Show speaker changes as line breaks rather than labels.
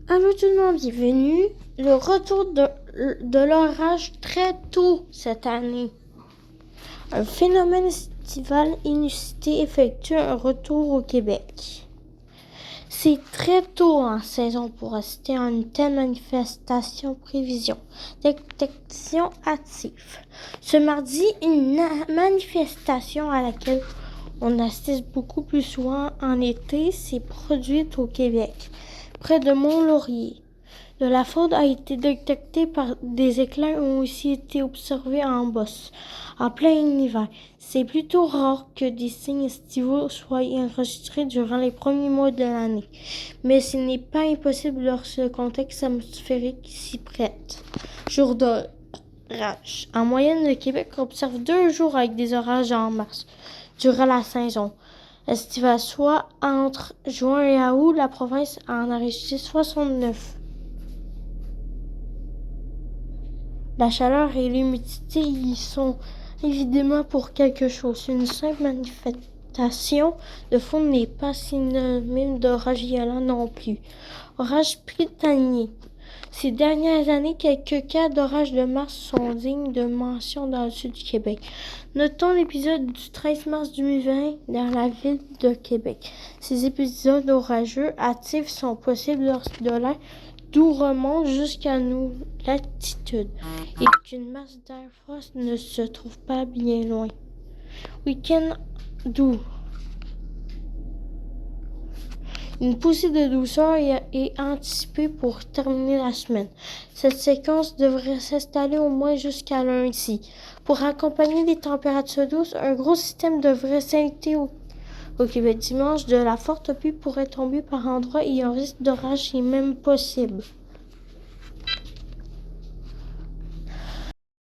Allô tout le monde, bienvenue. Le retour de l'orage très tôt cette année. Un phénomène estival inusité effectue un retour au Québec. C'est très tôt en saison pour assister à une telle manifestation prévision. Détection active. Ce mardi, une manifestation à laquelle on assiste beaucoup plus souvent en été s'est produite au Québec, près de Mont-Laurier. De la foudre a été détectée par des éclairs ont aussi été observés en Beauce, en plein hiver. C'est plutôt rare que des signes estivaux soient enregistrés durant les premiers mois de l'année, mais ce n'est pas impossible lorsque le contexte atmosphérique s'y prête. Jour d'orage. En moyenne, le Québec observe 2 jours avec des orages en mars, durant la saison estivale, soit entre juin et août, la province en a enregistré 69. La chaleur et l'humidité y sont évidemment pour quelque chose. Une simple manifestation de foudre n'est pas synonyme d'orage violent non plus. Orage printanier. Ces dernières années, quelques cas d'orage de mars sont dignes de mention dans le sud du Québec. Notons l'épisode du 13 mars 2020 dans la ville de Québec. Ces épisodes orageux actifs sont possibles lorsque de l'air doux remonte jusqu'à nos latitudes et qu'une masse d'air froid ne se trouve pas bien loin. Week-end doux. Une poussée de douceur est anticipée pour terminer la semaine. Cette séquence devrait s'installer au moins jusqu'à lundi. Pour accompagner les températures douces, un gros système devrait s'installer au Québec dimanche. De la forte pluie pourrait tomber par endroits et un risque d'orage est même possible.